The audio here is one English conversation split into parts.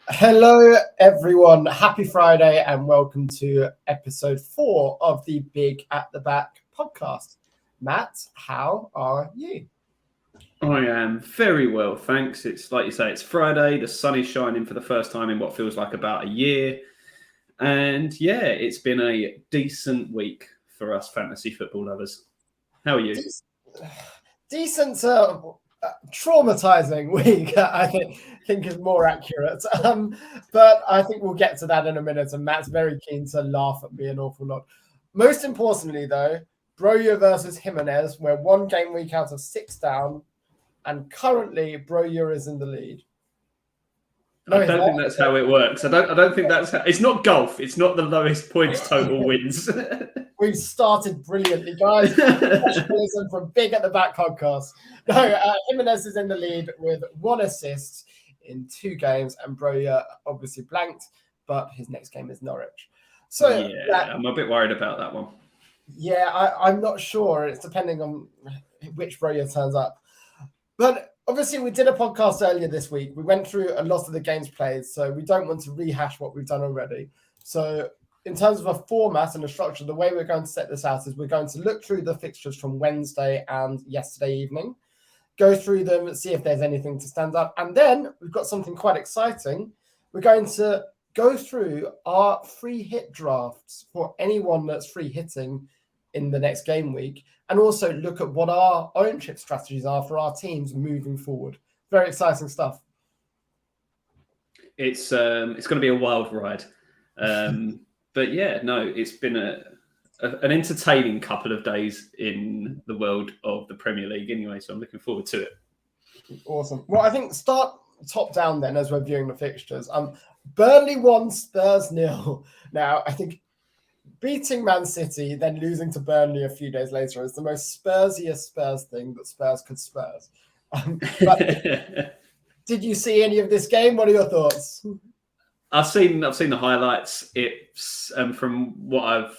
Hello, everyone. Happy Friday and welcome to episode 4 of the Big at the Back podcast. Matt, how are you? I am very well, thanks. It's like you say, it's Friday. The sun is shining for the first time in what feels like about a year. And yeah, it's been a decent week for us fantasy football lovers. How are you? Decent, traumatizing week, I think is more accurate. But I think we'll get to that in a minute. And Matt's very keen to laugh at me an awful lot. Most importantly, though, Broja versus Jimenez. We're 1 game week out of 6 down. And currently, Broja is in the lead. No, I don't think that's how it works. I don't think that's how. It's not golf. It's not the lowest points total wins. We've started brilliantly, guys. Professionalism from Big at the Back podcast. No, Jimenez is in the lead with 1 assist in 2 games, and Broja obviously blanked, but his next game is Norwich. So yeah, I'm a bit worried about that one. Yeah, I'm not sure. It's depending on which Broja turns up. But obviously, we did a podcast earlier this week. We went through a lot of the games played, so we don't want to rehash what we've done already. So in terms of a format and a structure, the way we're going to set this out is we're going to look through the fixtures from Wednesday and yesterday evening, go through them, see if there's anything to stand up. And then we've got something quite exciting. We're going to go through our free hit drafts for anyone that's free hitting in the next game week, and also look at what our ownership strategies are for our teams moving forward. Very exciting stuff. It's going to be a wild ride. But yeah, no, it's been an entertaining couple of days in the world of the Premier League anyway, so I'm looking forward to it. Awesome. Well, I think start top down then as we're viewing the fixtures. Burnley 1, Spurs 0. Now, I think beating Man City, then losing to Burnley a few days later is the most Spursiest Spurs thing that Spurs could Spurs. But did you see any of this game? What are your thoughts? I've seen the highlights. It's from what I've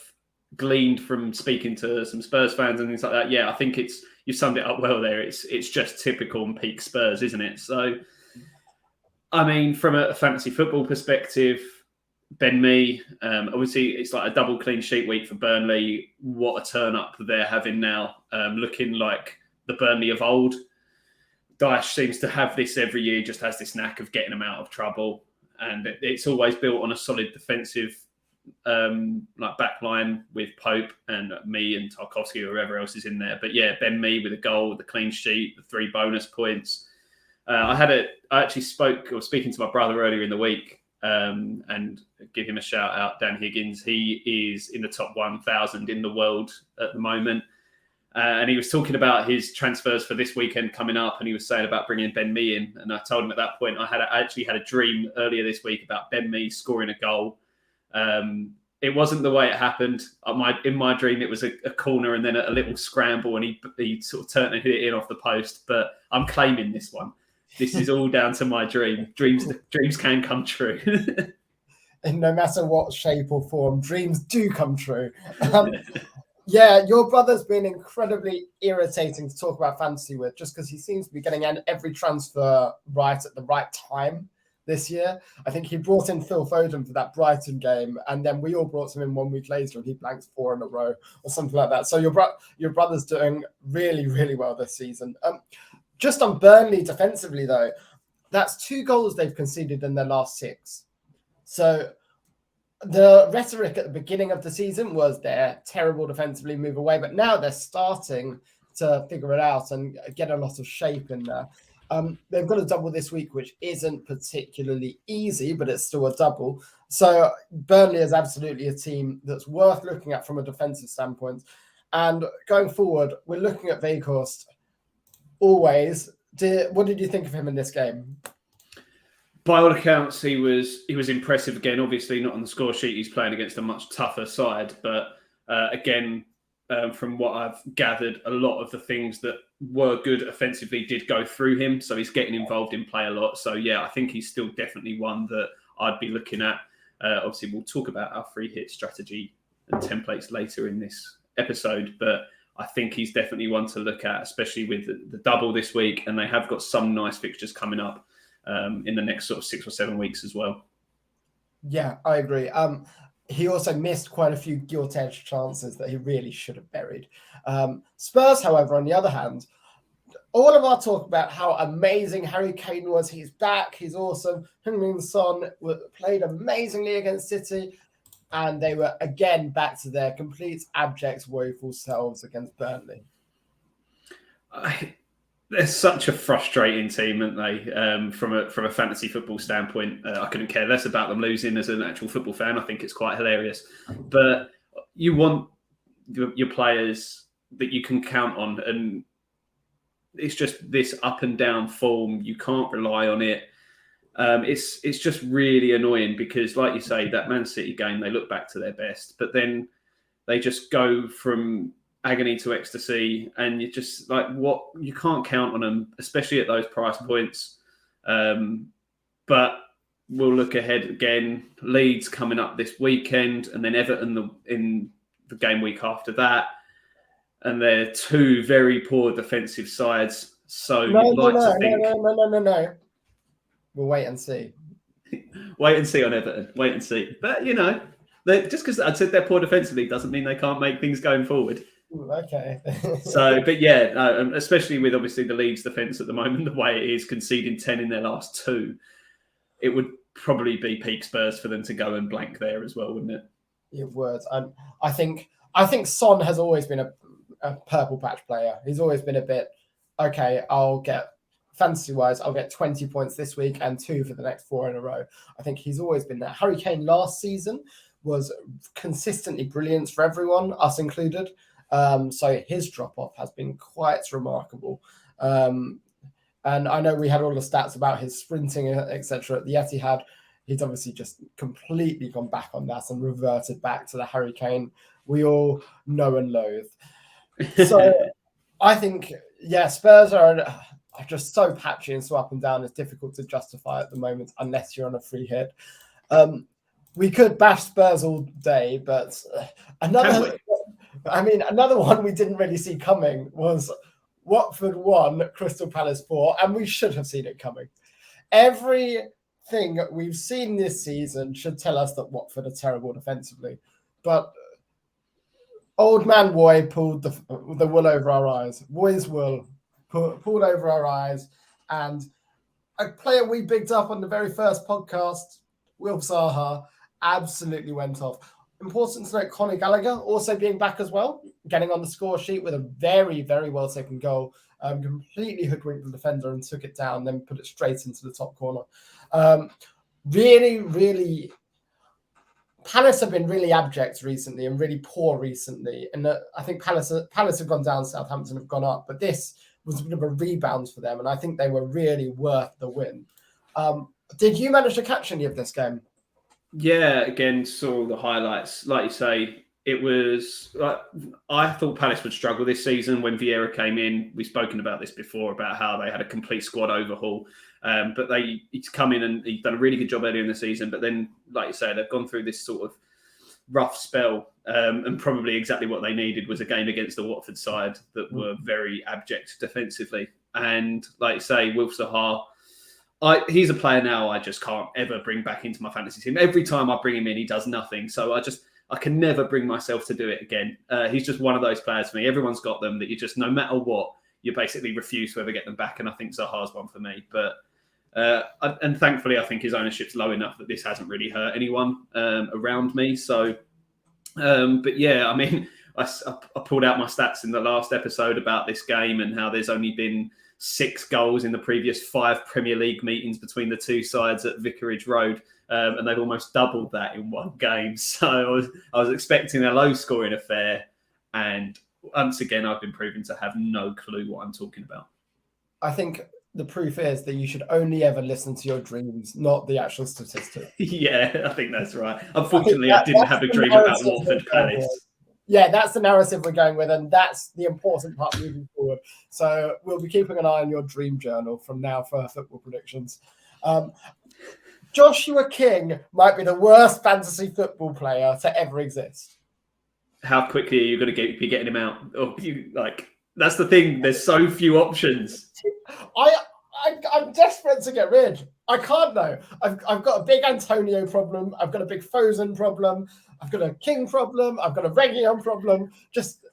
gleaned from speaking to some Spurs fans and things like that. Yeah, I think you summed it up well there. It's just typical and peak Spurs, isn't it? So, I mean, from a fantasy football perspective, Ben Mee, obviously it's like a double clean sheet week for Burnley. What a turn up they're having now, looking like the Burnley of old. Dyche seems to have this every year, just has this knack of getting them out of trouble. And it's always built on a solid defensive like back line with Pope and me and Tarkowski or whoever else is in there. But yeah, Ben Mee with a goal, the clean sheet, the 3 bonus points. I actually speaking to my brother earlier in the week, and give him a shout out, Dan Higgins. He is in the top 1,000 in the world at the moment. And he was talking about his transfers for this weekend coming up, and he was saying about bringing Ben Mee in. And I told him at that point, I actually had a dream earlier this week about Ben Mee scoring a goal. It wasn't the way it happened. In my dream, it was a corner and then a little scramble, and he sort of turned and hit it in off the post. But I'm claiming this one. This is all down to my dream. Dreams can come true. And no matter what shape or form, dreams do come true. Yeah, your brother's been incredibly irritating to talk about fantasy with, just because he seems to be getting every transfer right at the right time this year. I think he brought in Phil Foden for that Brighton game, and then we all brought him in 1 week later, and he blanked 4 in a row or something like that. So your brother's doing really, really well this season. Just on Burnley defensively, though, that's 2 goals they've conceded in their last 6. So the rhetoric at the beginning of the season was they're terrible defensively, move away, but now they're starting to figure it out and get a lot of shape in there. They've got a double this week, which isn't particularly easy, but it's still a double. So Burnley is absolutely a team that's worth looking at from a defensive standpoint. And going forward, we're looking at Weghorst always. What did you think of him in this game? By all accounts, he was impressive again. Obviously, not on the score sheet. He's playing against a much tougher side. But again, from what I've gathered, a lot of the things that were good offensively did go through him. So he's getting involved in play a lot. So yeah, I think he's still definitely one that I'd be looking at. Obviously, we'll talk about our free hit strategy and templates later in this episode. But I think he's definitely one to look at, especially with the double this week. And they have got some nice fixtures coming up. in the next sort of 6 or 7 weeks as well. Yeah, I agree. He also missed quite a few gilt-edged chances that he really should have buried. Spurs, however, on the other hand, all of our talk about how amazing Harry Kane was, he's back, he's awesome. Heung-min Son played amazingly against City, and they were again back to their complete abject, woeful selves against Burnley. They're such a frustrating team, aren't they? From a fantasy football standpoint, I couldn't care less about them losing as an actual football fan. I think it's quite hilarious. But you want your players that you can count on, and it's just this up and down form. You can't rely on it. It's just really annoying because, like you say, that Man City game, they look back to their best, but then they just go from agony to ecstasy, and you just what you can't count on them, especially at those price points. But we'll look ahead again. Leeds coming up this weekend, and then Everton in the game week after that. And they're two very poor defensive sides. So No. We'll wait and see. Wait and see on Everton. Wait and see. But just because I said they're poor defensively doesn't mean they can't make things going forward. Okay. But yeah, especially with obviously the Leeds defence at the moment, the way it is, conceding 10 in their last 2, it would probably be peak Spurs for them to go and blank there as well, wouldn't it? It would. I think Son has always been a purple patch player. He's always been a bit, okay, I'll get, fantasy-wise, I'll get 20 points this week and 2 for the next 4 in a row. I think he's always been there. Harry Kane last season was consistently brilliant for everyone, us included. So his drop-off has been quite remarkable. And I know we had all the stats about his sprinting, etc. at the Etihad. He's obviously just completely gone back on that and reverted back to the Harry Kane we all know and loathe. So I think, Spurs are just so patchy and so up and down. It's difficult to justify at the moment unless you're on a free hit. We could bash Spurs all day, but another one we didn't really see coming was Watford 1, Crystal Palace 4, and we should have seen it coming. Everything we've seen this season should tell us that Watford are terrible defensively, but old man Woy pulled the wool over our eyes. Woy's wool pulled over our eyes, and a player we bigged up on the very first podcast, Will Zaha, absolutely went off. Important to note, Conor Gallagher also being back as well, getting on the score sheet with a very, very well taken goal. Completely hoodwinked the defender and took it down, then put it straight into the top corner. Really, really, Palace have been really abject recently and really poor recently. And I think Palace have gone down, Southampton have gone up, but this was a bit of a rebound for them, and I think they were really worth the win. Did you manage to catch any of this game? Yeah, again, saw the highlights. Like you say, it was I thought Palace would struggle this season when Vieira came in. We've spoken about this before, about how they had a complete squad overhaul. But he's come in and he's done a really good job earlier in the season. But then, like you say, they've gone through this sort of rough spell. And probably exactly what they needed was a game against the Watford side that were very abject defensively. And like you say, Wilf Zaha, he's a player now I just can't ever bring back into my fantasy team. Every time I bring him in, he does nothing. So I can never bring myself to do it again. He's just one of those players for me. Everyone's got them that you just, no matter what, you basically refuse to ever get them back. And I think Zaha's one for me. But and thankfully, I think his ownership's low enough that this hasn't really hurt anyone around me. So, but yeah, I mean, I pulled out my stats in the last episode about this game and how there's only been 6 goals in the previous 5 Premier League meetings between the two sides at Vicarage Road. And they've almost doubled that in one game. So I was expecting a low-scoring affair. And once again, I've been proven to have no clue what I'm talking about. I think the proof is that you should only ever listen to your dreams, not the actual statistics. Yeah, I think that's right. Unfortunately, I didn't have a dream about Watford Palace. Yeah, that's the narrative we're going with, and that's the important part moving forward. So we'll be keeping an eye on your dream journal from now for football predictions. Joshua King might be the worst fantasy football player to ever exist. How quickly are you going to be getting him out? Or that's the thing. There's so few options. I'm desperate to get rid. I can't though. I've got a big Antonio problem. I've got a big Foden problem. I've got a King problem. I've got a Reguilon problem. Just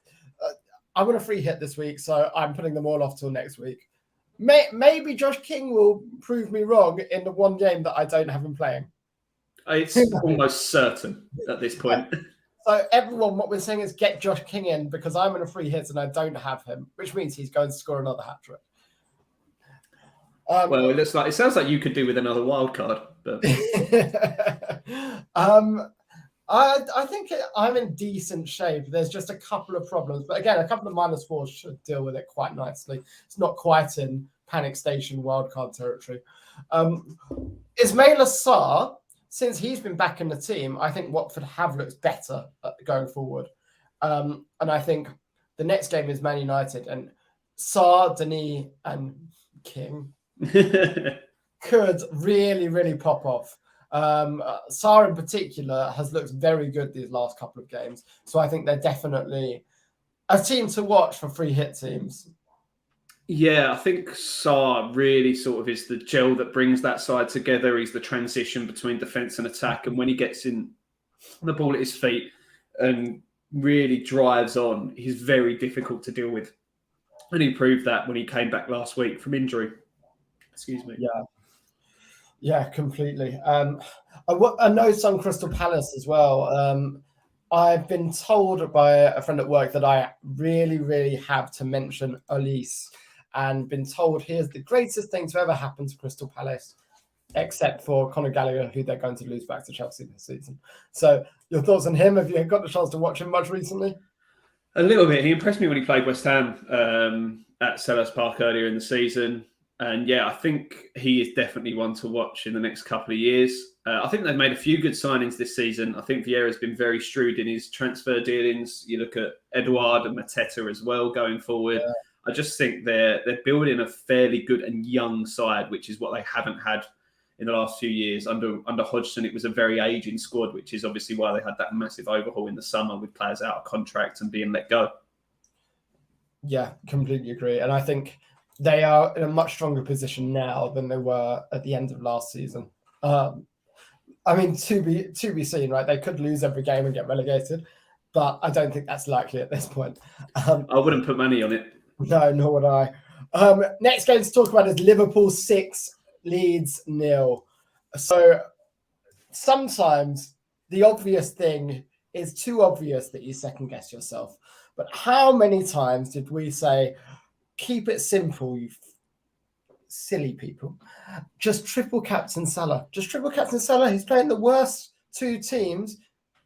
I want a free hit this week, so I'm putting them all off till next week. Maybe Josh King will prove me wrong in the one game that I don't have him playing. It's almost certain at this point. So everyone, what we're saying is get Josh King in because I'm in a free hit and I don't have him, which means he's going to score another hat trick. Well, it sounds like you could do with another wild card. But I think I'm in decent shape. There's just a couple of problems, but again, a couple of -4s should deal with it quite nicely. It's not quite in panic station wildcard territory. Ismaila Sarr, since he's been back in the team, I think Watford have looked better going forward. And I think the next game is Man United, and Sarr, Denis, and King could really, really pop off. Sarr in particular has looked very good these last couple of games. So I think they're definitely a team to watch for free hit teams. Yeah, I think Sarr really sort of is the gel that brings that side together. He's the transition between defence and attack. And when he gets in the ball at his feet and really drives on, he's very difficult to deal with. And he proved that when he came back last week from injury. Excuse me. Yeah, completely. I know some Crystal Palace as well. I've been told by a friend at work that I really, really have to mention Elise, and been told he is the greatest thing to ever happen to Crystal Palace, except for Conor Gallagher, who they're going to lose back to Chelsea this season. So your thoughts on him? Have you got the chance to watch him much recently? A little bit. He impressed me when he played West Ham at Selhurst Park earlier in the season. And yeah, I think he is definitely one to watch in the next couple of years. I think they've made a few good signings this season. I think Vieira's been very shrewd in his transfer dealings. You look at Edouard and Mateta as well going forward. Yeah. I just think they're building a fairly good and young side, which is what they haven't had in the last few years. Under Hodgson, it was a very aging squad, which is obviously why they had that massive overhaul in the summer with players out of contract and being let go. Yeah, completely agree. And I think they are in a much stronger position now than they were at the end of last season. I mean, to be seen, right? They could lose every game and get relegated, but I don't think that's likely at this point. I wouldn't put money on it. No, nor would I. Next game to talk about is Liverpool 6, Leeds 0. So sometimes the obvious thing is too obvious that you second guess yourself. But how many times did we say, keep it simple, you silly people. Just triple captain Salah. Just triple captain Salah. He's playing the worst two teams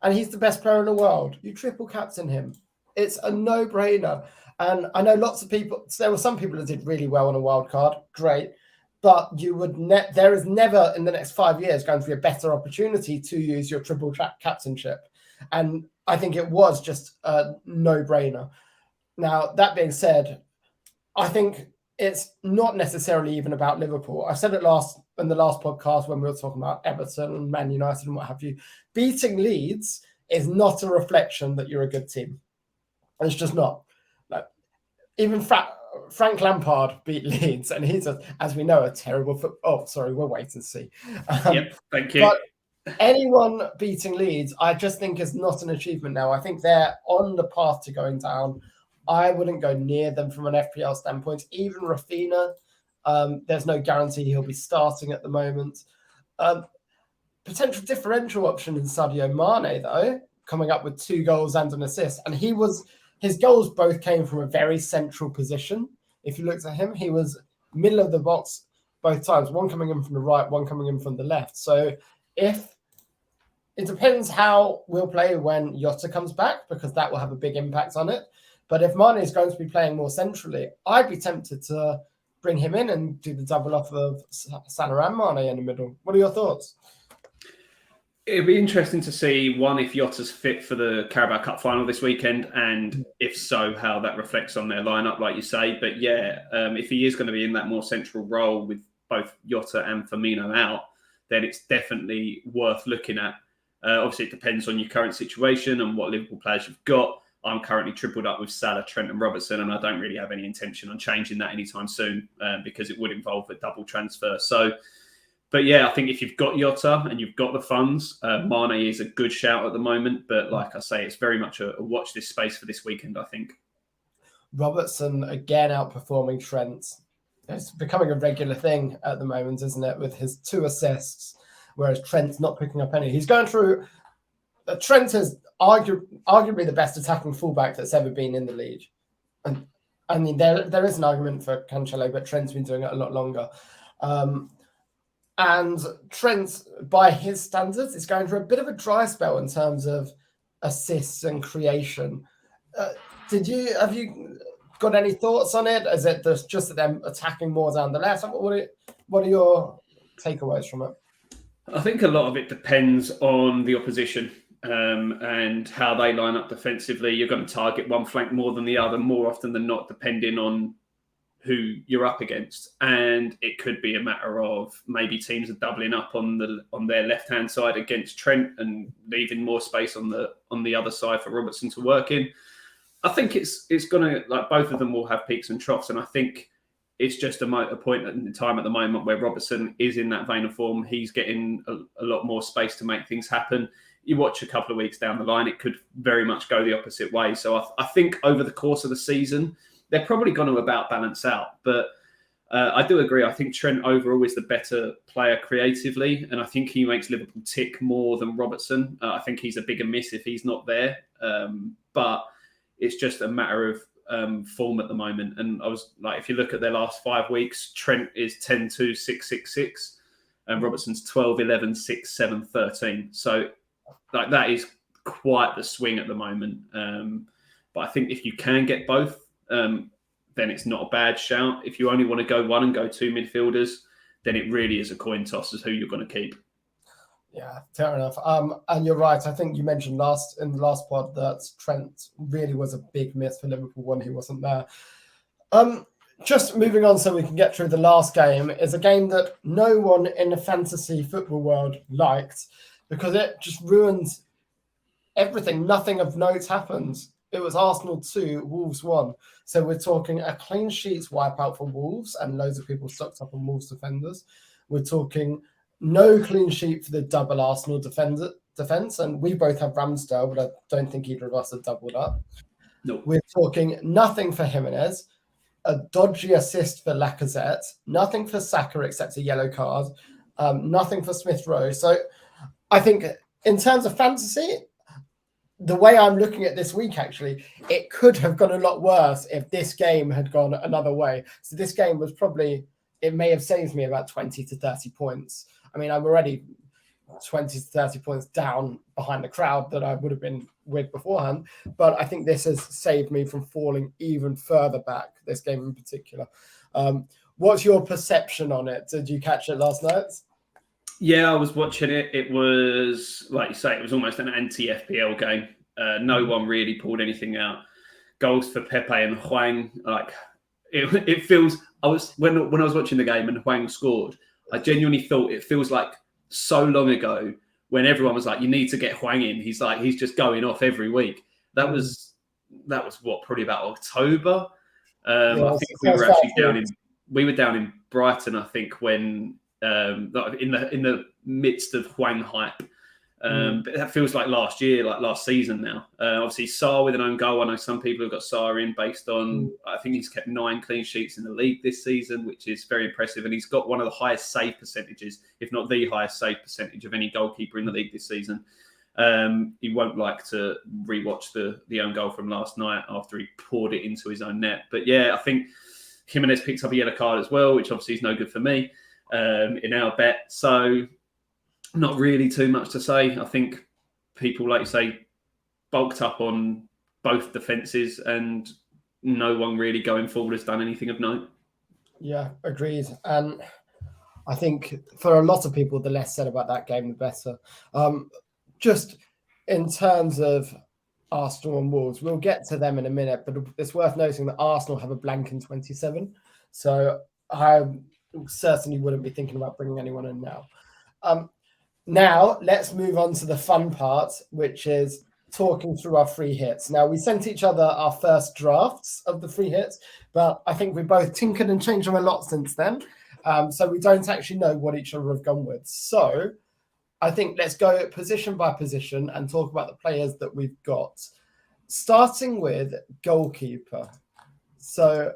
and he's the best player in the world. You triple captain him. It's a no-brainer. And I know lots of people, there were some people that did really well on a wild card. Great. But you would there is never in the next 5 years going to be a better opportunity to use your triple captainship. And I think it was just a no-brainer. Now, that being said, I think it's not necessarily even about Liverpool. I said it in the last podcast when we were talking about Everton and Man United and what have you. Beating Leeds is not a reflection that you're a good team. It's just not. Like, even Frank Lampard beat Leeds, and he's, as we know, a terrible Oh, sorry, we'll wait and see. Yep, thank you. But anyone beating Leeds, I just think is not an achievement now. I think they're on the path to going down. I wouldn't go near them from an FPL standpoint. Even Rafinha, there's no guarantee he'll be starting at the moment. Potential differential option in Sadio Mane, though, coming up with 2 goals and an assist. And his goals both came from a very central position. If you looked at him, he was middle of the box both times, one coming in from the right, one coming in from the left. So it depends how we'll play when Jota comes back, because that will have a big impact on it. But if Mane is going to be playing more centrally, I'd be tempted to bring him in and do the double off of Salah and Mane in the middle. What are your thoughts? It'd be interesting to see, one, if Jota's fit for the Carabao Cup final this weekend, and if so, how that reflects on their lineup, like you say. But yeah, if he is going to be in that more central role with both Jota and Firmino out, then it's definitely worth looking at. Obviously, it depends on your current situation and what Liverpool players you've got. I'm currently tripled up with Salah, Trent and Robertson, and I don't really have any intention on changing that anytime soon because it would involve a double transfer. So, but yeah, I think if you've got Jota and you've got the funds, Mane is a good shout at the moment. But like I say, it's very much a watch this space for this weekend, I think. Robertson again outperforming Trent. It's becoming a regular thing at the moment, isn't it? With his 2 assists, whereas Trent's not picking up any. He's going through. Trent is arguably the best attacking fullback that's ever been in the league. And I mean, there is an argument for Cancelo, but Trent's been doing it a lot longer. And Trent, by his standards, is going through a bit of a dry spell in terms of assists and creation. Have you got any thoughts on it? Is it just that they're attacking more down the left? What are your takeaways from it? I think a lot of it depends on the opposition and how they line up defensively. You're going to target one flank more than the other, more often than not, depending on who you're up against. And it could be a matter of maybe teams are doubling up on their left-hand side against Trent and leaving more space on the other side for Robertson to work in. I think it's going to, like, both of them will have peaks and troughs. And I think it's just a point in time at the moment where Robertson is in that vein of form. He's getting a lot more space to make things happen. You watch a couple of weeks down the line, it could very much go the opposite way. So I think over the course of the season, they're probably going to about balance out. But I do agree. I think Trent overall is the better player creatively. And I think he makes Liverpool tick more than Robertson. I think he's a bigger miss if he's not there. But it's just a matter of form at the moment. And I was like, if you look at their last 5 weeks, Trent is 10-2, 6-6-6, and Robertson's 12-11, 6-7, 13. So like that is quite the swing at the moment. But I think if you can get both, then it's not a bad shout. If you only want to go one and go 2 midfielders, then it really is a coin toss as who you're going to keep. Yeah, fair enough. And you're right. I think you mentioned in the last pod that Trent really was a big miss for Liverpool when he wasn't there. Just moving on so we can get through the last game is a game that no one in the fantasy football world liked because it just ruined everything. Nothing of note happened. It was Arsenal 2, Wolves 1. So we're talking a clean sheets wipeout for Wolves and loads of people stocked up on Wolves defenders. We're talking no clean sheet for the double Arsenal defence, and we both have Ramsdale, but I don't think either of us have doubled up. No. We're talking nothing for Jimenez, a dodgy assist for Lacazette, nothing for Saka except a yellow card, nothing for Smith Rowe. So I think in terms of fantasy, the way I'm looking at this week, actually, it could have gone a lot worse if this game had gone another way. So this game was it may have saved me about 20 to 30 points. I mean, I'm already 20 to 30 points down behind the crowd that I would have been with beforehand. But I think this has saved me from falling even further back, this game in particular. What's your perception on it? Did you catch it last night? Yeah, I was watching it. It was, like you say, it was almost an anti-FPL game. No one really pulled anything out. Goals for Pepe and Hwang. Like it feels. When I was watching the game and Hwang scored, I genuinely thought it feels like so long ago when everyone was like, "You need to get Hwang in." He's just going off every week. That was what, probably about October. I think we were down in Brighton. I think when in the midst of Hwang hype. But that feels like last year, like last season now. Obviously, Salah with an own goal. I know some people have got Salah in based on, I think he's kept 9 clean sheets in the league this season, which is very impressive. And he's got one of the highest save percentages, if not the highest save percentage of any goalkeeper in the league this season. He won't like to rewatch the own goal from last night after he poured it into his own net. But yeah, I think Jimenez picks up a yellow card as well, which obviously is no good for me in our bet. So not really too much to say. I think people, like you say, bulked up on both defences and no one really going forward has done anything of note. Yeah, agreed. And I think for a lot of people, the less said about that game, the better. Just in terms of Arsenal and Wolves, we'll get to them in a minute, but it's worth noting that Arsenal have a blank in 27. So I certainly wouldn't be thinking about bringing anyone in now. Now, let's move on to the fun part, which is talking through our free hits. Now, we sent each other our first drafts of the free hits, but I think we both tinkered and changed them a lot since then. So we don't actually know what each other have gone with. So I think let's go position by position and talk about the players that we've got. Starting with goalkeeper. So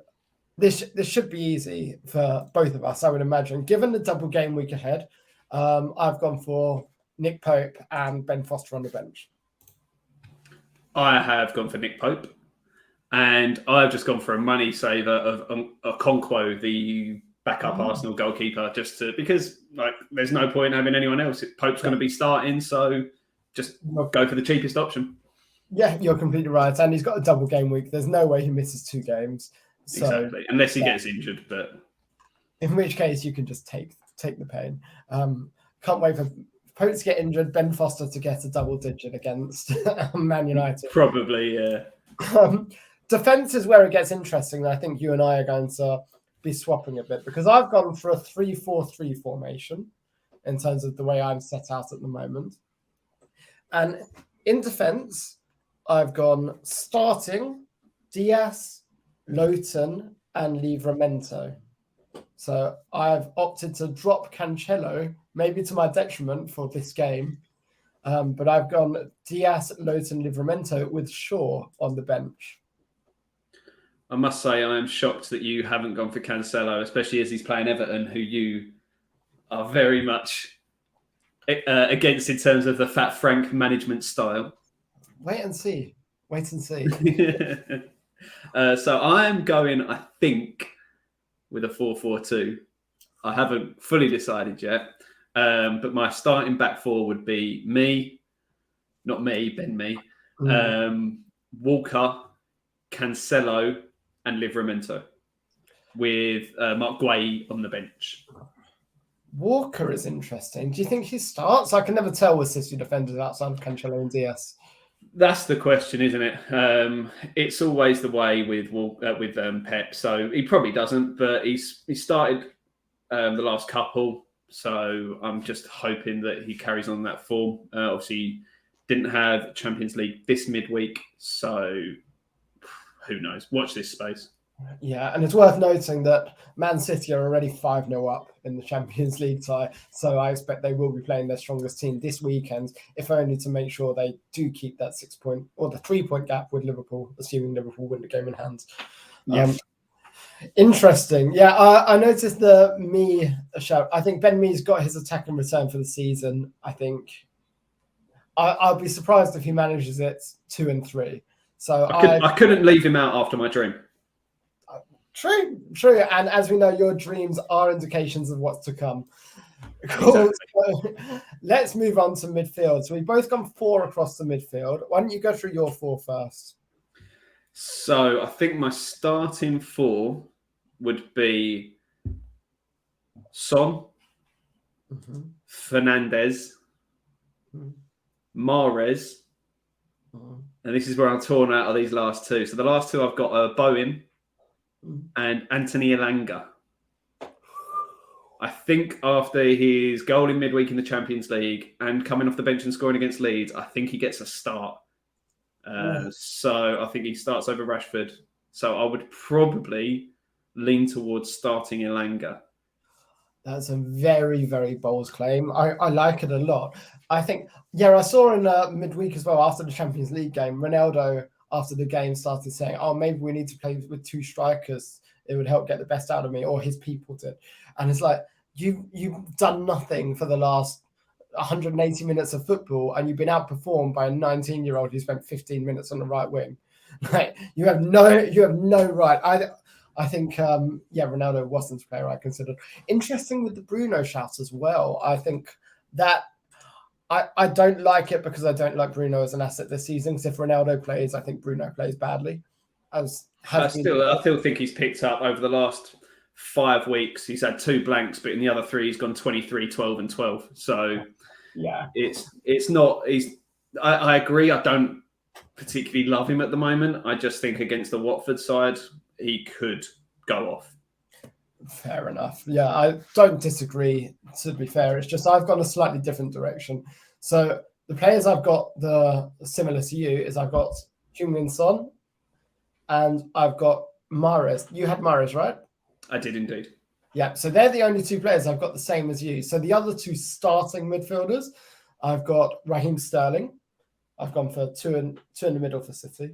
this should be easy for both of us, I would imagine. Given the double game week ahead, I've gone for Nick Pope and Ben Foster on the bench. I have gone for Nick Pope, and I've just gone for a money saver of Okonkwo, the backup Arsenal goalkeeper, because there's no point having anyone else. Pope's going to be starting, so just go for the cheapest option. Yeah, you're completely right, and he's got a double game week. There's no way he misses 2 games. So, exactly, unless he gets injured. But in which case, you can just take the pain. Can't wait for Pope to get injured, Ben Foster to get a double digit against Man United. Probably, yeah. Defense is where it gets interesting. I think you and I are going to be swapping a bit because I've gone for a 3-4-3 formation in terms of the way I'm set out at the moment. And in defense, I've gone starting Diaz, Lowton, and Livramento. So I've opted to drop Cancelo, maybe to my detriment for this game. But I've gone Diaz, Lowton, Livramento with Shaw on the bench. I must say I am shocked that you haven't gone for Cancelo, especially as he's playing Everton, who you are very much against in terms of the Fat Frank management style. Wait and see. So I'm going, I think, with a 4-4-2. I haven't fully decided yet. But my starting back four would be Ben Mee, Walker, Cancelo, and Livramento, with Mark Guay on the bench. Walker is interesting. Do you think he starts? I can never tell with City defenders outside of Cancelo and Diaz. That's the question, isn't it? It's always the way with Pep. So he probably doesn't, but he started the last couple. So I'm just hoping that he carries on that form. Obviously, didn't have Champions League this midweek, so who knows? Watch this space. Yeah, and it's worth noting that Man City are already 5-0 up in the Champions League tie, so I expect they will be playing their strongest team this weekend, if only to make sure they do keep that 6-point or the 3-point gap with Liverpool, assuming Liverpool win the game in hand. Yes. Interesting. Yeah, I noticed the Mee shout. I think Ben Mee's got his attack and return for the season. I think I'll be surprised if he manages it 2 and 3. So I couldn't leave him out after my dream. True. And as we know, your dreams are indications of what's to come. Exactly. So, let's move on to midfield. So we've both gone 4 across the midfield. Why don't you go through your 4 first? So I think my starting 4 would be Son, Fernandes, Mahrez, and this is where I'm torn out of these last 2. So the last 2 I've got Bowen and Anthony Elanga. I think after his goal in midweek in the Champions League and coming off the bench and scoring against Leeds, I think he gets a start. So I think he starts over Rashford. So I would probably lean towards starting Elanga. That's a very, very bold claim. I like it a lot. I think, I saw in midweek as well, after the Champions League game, Ronaldo, after the game, started saying, maybe we need to play with 2 strikers. It would help get the best out of me, or his people did. And it's like, you've done nothing for the last 180 minutes of football, and you've been outperformed by a 19-year-old who spent 15 minutes on the right wing. Like, you have no right. I think, Ronaldo wasn't the player I considered. Interesting with the Bruno shout as well. I think that I don't like it because I don't like Bruno as an asset this season. Because if Ronaldo plays, I think Bruno plays badly. I still think he's picked up over the last 5 weeks. He's had 2 blanks, but in the other 3, he's gone 23, 12, and 12. So yeah, it's not. I agree. I don't particularly love him at the moment. I just think against the Watford side, he could go off. Fair enough. Yeah, I don't disagree, to be fair. It's just I've gone a slightly different direction. So the players I've got similar to you is I've got Heung-min Son and I've got Mahrez. You had Mahrez, right? I did indeed. Yeah, so they're the only two players I've got the same as you. So the other two starting midfielders, I've got Raheem Sterling. I've gone for two in the middle for City.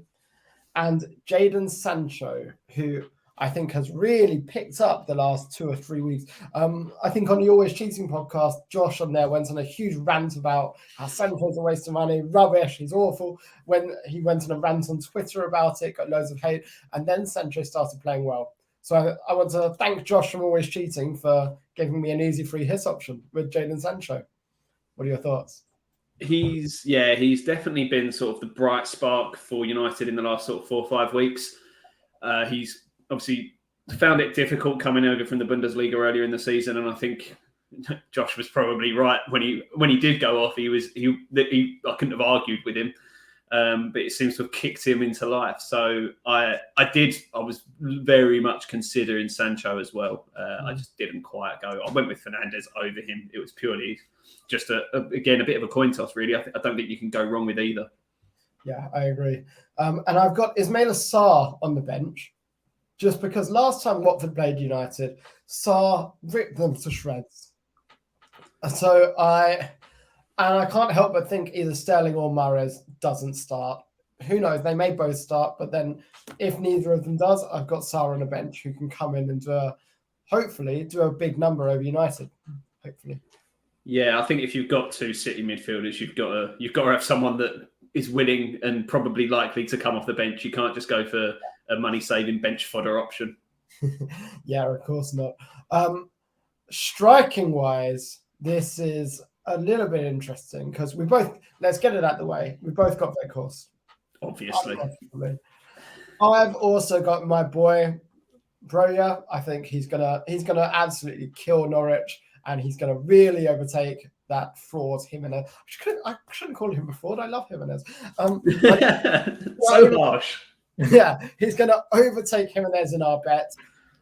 And Jadon Sancho, who I think has really picked up the last 2 or 3 weeks. I think on the Always Cheating podcast, Josh on there went on a huge rant about how Sancho's a waste of money, rubbish, he's awful. When he went on a rant on Twitter about it, got loads of hate, and then Sancho started playing well. So I want to thank Josh from Always Cheating for giving me an easy free hit option with Jadon Sancho. What are your thoughts? He's definitely been sort of the bright spark for United in the last sort of 4 or 5 weeks. He's obviously found it difficult coming over from the Bundesliga earlier in the season, and I think Josh was probably right when he did go off. I couldn't have argued with him, but it seems to have kicked him into life. So I was very much considering Sancho as well. I just didn't quite go. I went with Fernandes over him. It was purely just again a bit of a coin toss, really. I don't think you can go wrong with either. Yeah, I agree. And I've got Ismaila Sarr on the bench, just because last time Watford played United, Sarr ripped them to shreds. So I can't help but think either Sterling or Mahrez doesn't start. Who knows? They may both start, but then if neither of them does, I've got Sarr on the bench who can come in and hopefully do a big number over United. Hopefully. Yeah, I think if you've got 2 City midfielders, you've got to have someone that is willing and probably likely to come off the bench. You can't just go for a money-saving bench fodder option. Yeah, of course not. Striking-wise, this is a little bit interesting because let's get it out of the way. We both got Weghorst. Obviously. I've also got my boy, Broja. I think he's gonna absolutely kill Norwich, and he's gonna really overtake that fraud Jimenez. I shouldn't call him a fraud. I love Jimenez. So harsh. Yeah, he's going to overtake Jimenez in our bet.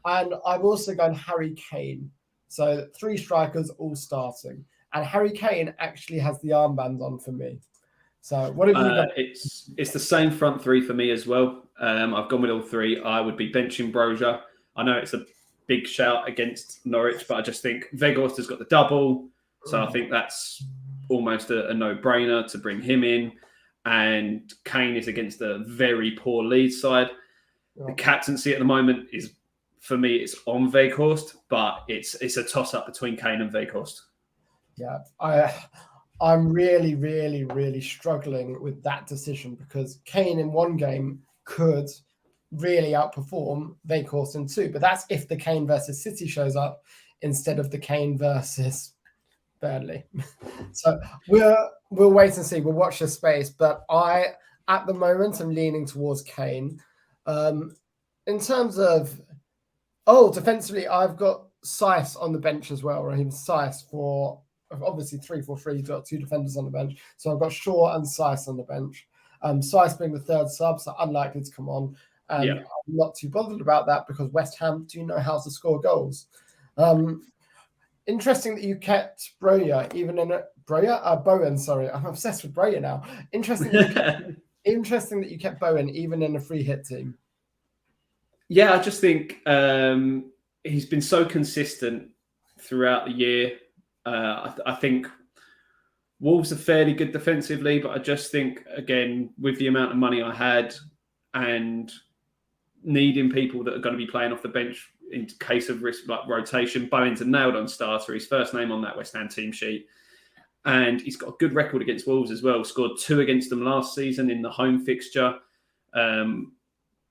And I've also gone Harry Kane. So 3 strikers all starting. And Harry Kane actually has the armband on for me. So what have you got? It's the same front 3 for me as well. I've gone with all 3. I would be benching Broja. I know it's a big shout against Norwich, but I just think Weghorst has got the double. So I think that's almost a no-brainer to bring him in. And Kane is against a very poor Leeds side. Yeah. The captaincy at the moment is, for me, it's on Weghorst, but it's a toss-up between Kane and Weghorst. Yeah, I'm really, really, really struggling with that decision because Kane in one game could really outperform Weghorst in 2, but that's if the Kane versus City shows up instead of the Kane versus Burnley. So we'll wait and see. We'll watch the space. But at the moment, I'm leaning towards Kane. In terms of defensively, I've got Saiss on the bench as well. Raheem Saiss for obviously 3-4-3. You've got 2 defenders on the bench. So I've got Shaw and Saiss on the bench. Saiss being the 3rd sub, so unlikely to come on. And I'm not too bothered about that because West Ham do know how to score goals. Interesting that you kept Bowen. Sorry, I'm obsessed with Broja now. Interesting that you kept Bowen even in a free hit team. Yeah, I just think he's been so consistent throughout the year. I think Wolves are fairly good defensively, but I just think, again, with the amount of money I had and needing people that are going to be playing off the bench in case of risk like rotation, Bowen's a nailed-on starter. His first name on that West Ham team sheet. And he's got a good record against Wolves as well. Scored 2 against them last season in the home fixture. Didn't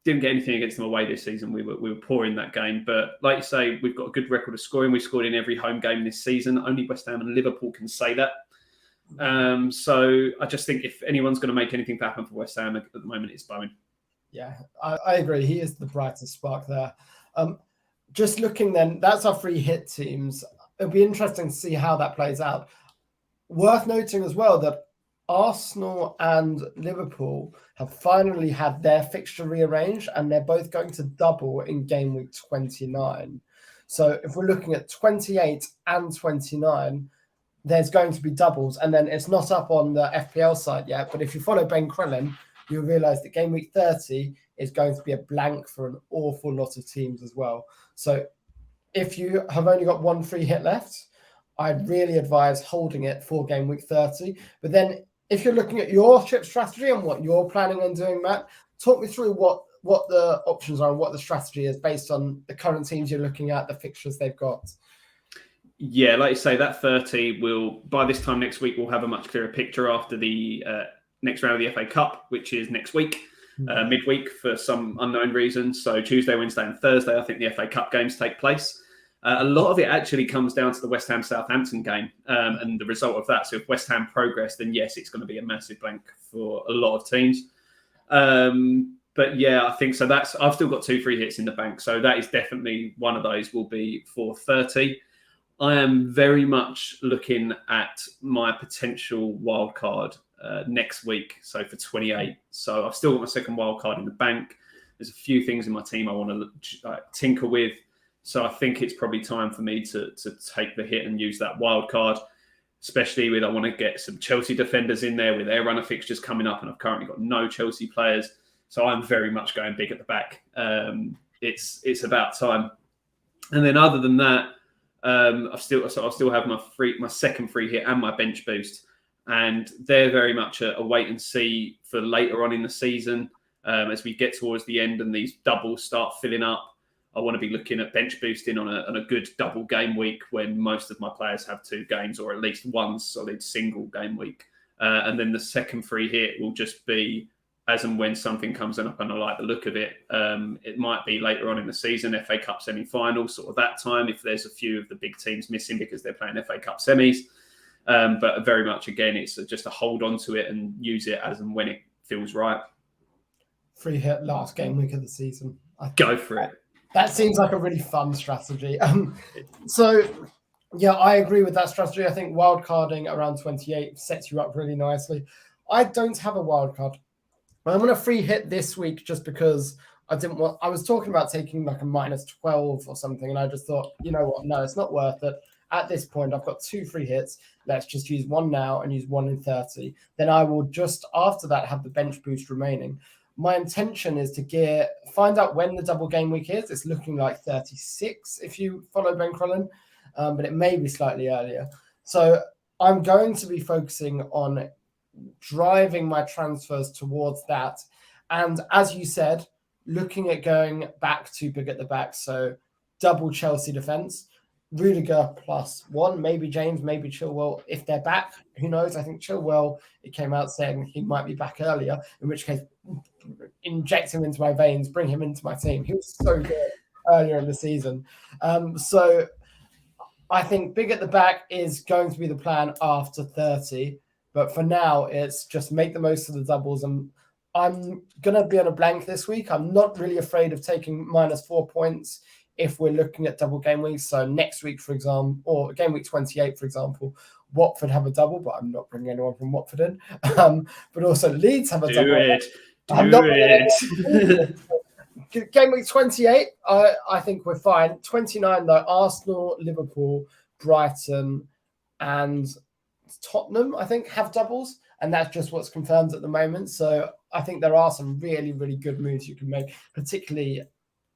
get anything against them away this season. We were poor in that game. But like you say, we've got a good record of scoring. We've scored in every home game this season. Only West Ham and Liverpool can say that. So I just think if anyone's going to make anything happen for West Ham at the moment, it's Bowen. Yeah, I agree. He is the brightest spark there. Just looking then, that's our free hit teams. It'll be interesting to see how that plays out. Worth noting as well that Arsenal and Liverpool have finally had their fixture rearranged and they're both going to double in game week 29. So if we're looking at 28 and 29, there's going to be doubles, and then it's not up on the FPL side yet. But if you follow Ben Crellin, you'll realise that game week 30 is going to be a blank for an awful lot of teams as well. So if you have only got one free hit left, I'd really advise holding it for game week 30. But then if you're looking at your chip strategy and what you're planning on doing, Matt, talk me through what the options are and what the strategy is based on the current teams you're looking at, the fixtures they've got. Yeah, like you say, that 30 will, by this time next week, we'll have a much clearer picture after the next round of the FA Cup, which is next week, midweek for some unknown reason. So Tuesday, Wednesday and Thursday, I think the FA Cup games take place. A lot of it actually comes down to the West Ham-Southampton game and the result of that. So if West Ham progress, then yes, it's going to be a massive blank for a lot of teams. But yeah, I think so. I've still got 2 free hits in the bank. So that is definitely one of those will be for 30. I am very much looking at my potential wildcard next week, so for 28. So I've still got my second wildcard in the bank. There's a few things in my team I want to tinker with. So I think it's probably time for me to take the hit and use that wildcard, especially with I want to get some Chelsea defenders in there with their run of fixtures coming up, and I've currently got no Chelsea players. So I'm very much going big at the back. It's about time. And then other than that, I'll still have my second free hit and my bench boost, and they're very much a wait and see for later on in the season. As we get towards the end and these doubles start filling up, I want to be looking at bench boosting on a good double game week when most of my players have 2 games or at least one solid single game week. And then the second free hit will just be as and when something comes up and I like the look of it. It might be later on in the season, FA Cup semi-final, sort of that time, if there's a few of the big teams missing because they're playing FA Cup semis. But very much, again, it's just a hold on to it and use it as and when it feels right. Free hit last game week of the season. Go for it. That seems like a really fun strategy. So, yeah, I agree with that strategy. I think wildcarding around 28 sets you up really nicely. I don't have a wildcard. I'm going to free hit this week just because I was talking about taking like a -12 or something, and I just thought, you know what? No, it's not worth it. At this point, I've got 2 free hits. Let's just use one now and use one in 30. Then I will just after that have the bench boost remaining. My intention is to find out when the double game week is. It's looking like 36 if you follow Ben Crellin, but it may be slightly earlier. So I'm going to be focusing on driving my transfers towards that. And as you said, looking at going back to big at the back. So double Chelsea defence, Rudiger +1, maybe James, maybe Chilwell. If they're back, who knows? I think Chilwell, it came out saying he might be back earlier, in which case inject him into my veins, bring him into my team. He was so good earlier in the season. So I think big at the back is going to be the plan after 30. But for now, it's just make the most of the doubles. And I'm going to be on a blank this week. I'm not really afraid of taking -4 points if we're looking at double game weeks. So next week, for example, or game week 28, for example, Watford have a double, but I'm not bringing anyone from Watford in. But also Leeds have a double. Do it. Game week 28, I think we're fine. 29, though, Arsenal, Liverpool, Brighton, and Tottenham, I think, have doubles, and that's just what's confirmed at the moment. So I think there are some really, really good moves you can make, particularly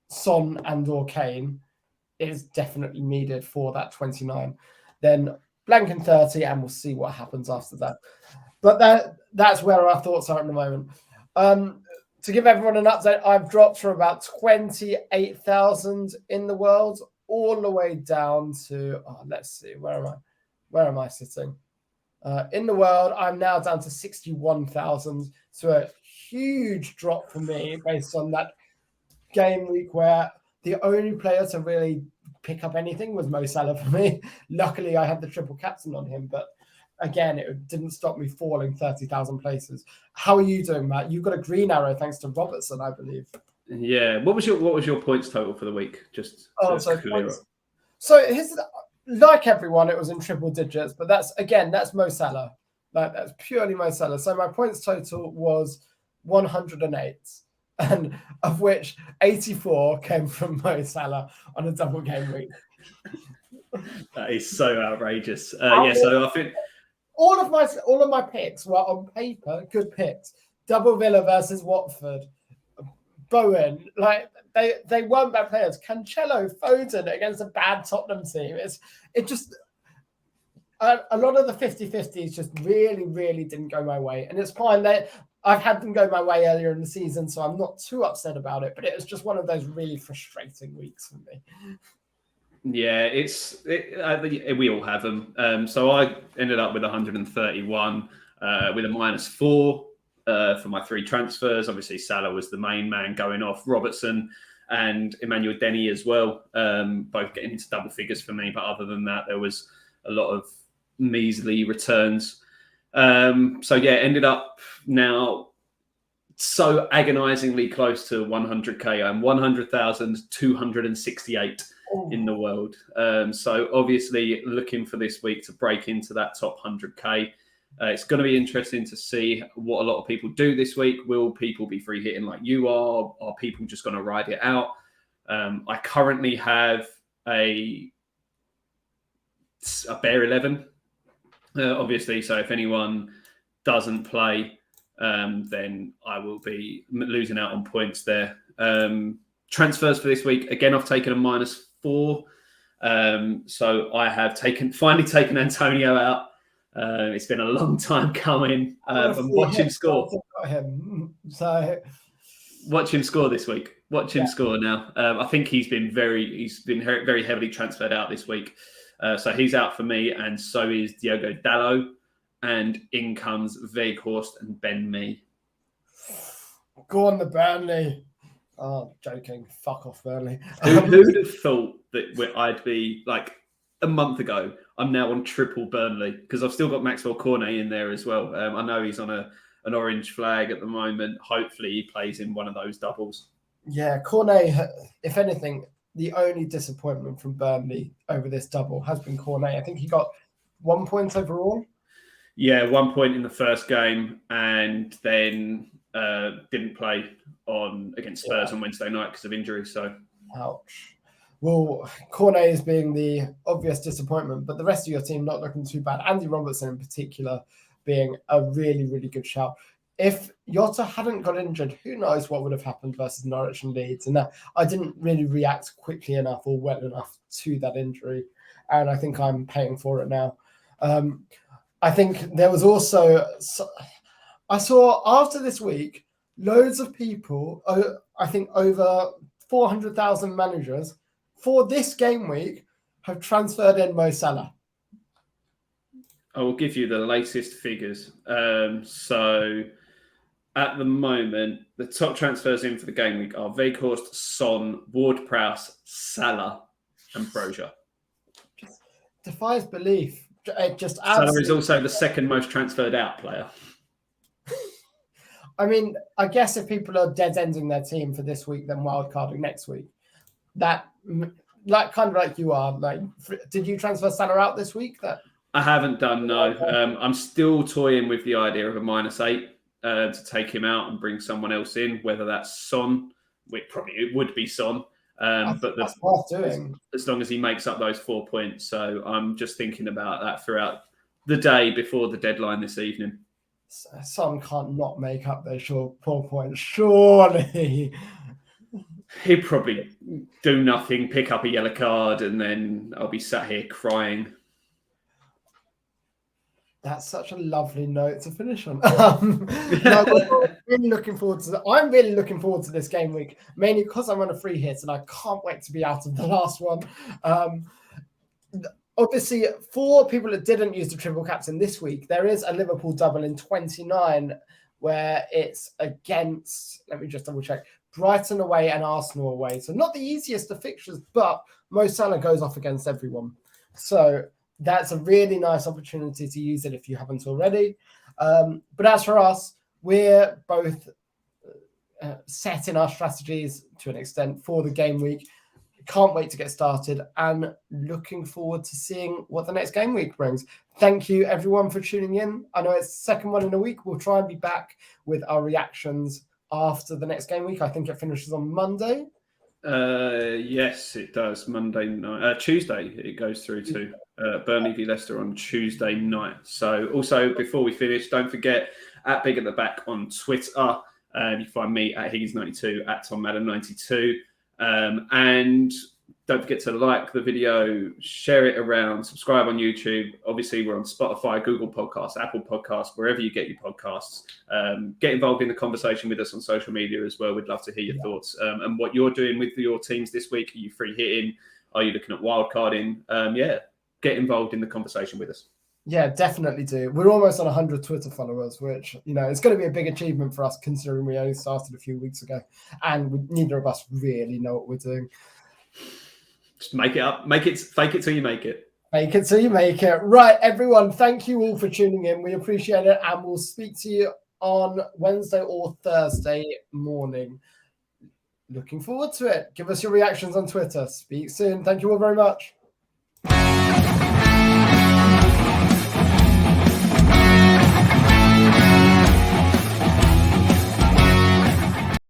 Son and or Kane is definitely needed for that 29. Then blank and 30, and we'll see what happens after that. But that's where our thoughts are at the moment. To give everyone an update, I've dropped from about 28,000 in the world all the way down to, let's see, where am I sitting? In the world, I'm now down to 61,000. So a huge drop for me based on that game week where the only player to really pick up anything was Mo Salah for me. Luckily, I had the triple captain on him, but again, it didn't stop me falling 30,000 places. How are you doing, Matt? You've got a green arrow thanks to Robertson, I believe. Yeah. What was your points total for the week? Just so his, like everyone, it was in triple digits, but that's Mo Salah. That's purely Mo Salah. So my points total was 108, and of which 84 came from Mo Salah on a double game week. That is so outrageous. So I think all of my picks were on paper good picks. Double Villa versus Watford. Bowen, like they weren't bad players. Cancelo, Foden against a bad Tottenham team. It just a lot of the 50-50s just really didn't go my way, and it's fine that I've had them go my way earlier in the season, so I'm not too upset about it. But it was just one of those really frustrating weeks for me. Yeah, we all have them. So I ended up with 131 with a -4 for my 3 transfers. Obviously, Salah was the main man going off. Robertson and Emmanuel Denny as well, both getting into double figures for me. But other than that, there was a lot of measly returns. Ended up now so agonizingly close to 100k. I'm 100,268 in the world. So obviously looking for this week to break into that top 100k. It's going to be interesting to see what a lot of people do this week. Will people be free hitting like you are? Are people just going to ride it out? I currently have a bare 11, obviously. So if anyone doesn't play, then I will be losing out on points there. Transfers for this week, again, I've taken a -4. So I have finally taken Antonio out. It's been a long time coming. And watch him score. Watch him score this week. Watch him score now. I think he's been very heavily transferred out this week. So he's out for me, and so is Diogo Dalot. And in comes Weghorst and Ben Mee. Go on the Burnley. Oh, joking. Fuck off, Burnley. Who'd have thought that I'd be like a month ago? I'm now on triple Burnley because I've still got Maxwell Cornet in there as well. I know he's on an orange flag at the moment. Hopefully he plays in one of those doubles. Yeah, Cornet, if anything, the only disappointment from Burnley over this double has been Cornet. I think he got 1 point overall. Yeah, 1 point in the first game, and then didn't play against Spurs on Wednesday night because of injury. So, ouch. Well, Cornet is being the obvious disappointment, but the rest of your team not looking too bad. Andy Robertson in particular being a really good shout. If Jota hadn't got injured, who knows what would have happened versus Norwich and Leeds. And that I didn't really react quickly enough or well enough to that injury. And I think I'm paying for it now. I think there was also, I saw after this week, loads of people, I think over 400,000 managers for this game week have transferred in Mo Salah. I will give you the latest figures. So at the moment, the top transfers in for the game week are Weghorst, Son, Ward-Prowse, Salah, and Brozier. Just defies belief. Just Salah is also the second most transferred out player. I mean, I guess if people are dead ending their team for this week, then wildcarding next week. That, like, kind of like you are. Like, did you transfer Salah out this week? I haven't done, no. I'm still toying with the idea of a -8 to take him out and bring someone else in, whether that's Son. It would be Son. But that's worth doing. As long as he makes up those 4 points. So I'm just thinking about that throughout the day before the deadline this evening. Son can't not make up those 4 points, surely. He'd probably do nothing, pick up a yellow card, and then I'll be sat here crying. That's such a lovely note to finish on. I'm really looking forward to this game week, mainly because I'm on a free hit and I can't wait to be out of the last one. Obviously, for people that didn't use the triple captain this week, there is a Liverpool double in 29 where it's against, let me just double check, Brighton away and Arsenal away. So not the easiest of fixtures, but Mo Salah goes off against everyone. So that's a really nice opportunity to use it if you haven't already. But as for us, we're both set in our strategies to an extent for the game week. Can't wait to get started and looking forward to seeing what the next game week brings. Thank you, everyone, for tuning in. I know it's the second one in a week. We'll try and be back with our reactions after the next game week. I think it finishes on Monday. Yes, it does. Monday night, Tuesday, it goes through to Burnley v Leicester on Tuesday night. So, also before we finish, don't forget at Big at the Back on Twitter. You find me at Higgins92, at Tom Madden 92, and don't forget to like the video, share it around, subscribe on YouTube. Obviously, we're on Spotify, Google Podcasts, Apple Podcasts, wherever you get your podcasts. Get involved in the conversation with us on social media as well. We'd love to hear your thoughts and what you're doing with your teams this week. Are you free hitting? Are you looking at wildcarding? Get involved in the conversation with us. Yeah, definitely do. We're almost on 100 Twitter followers, which, it's going to be a big achievement for us considering we only started a few weeks ago and neither of us really know what we're doing. Just make it up. Fake it till you make it. Fake it till you make it. Right, everyone, thank you all for tuning in. We appreciate it, and we'll speak to you on Wednesday or Thursday morning. Looking forward to it. Give us your reactions on Twitter. Speak soon. Thank you all very much.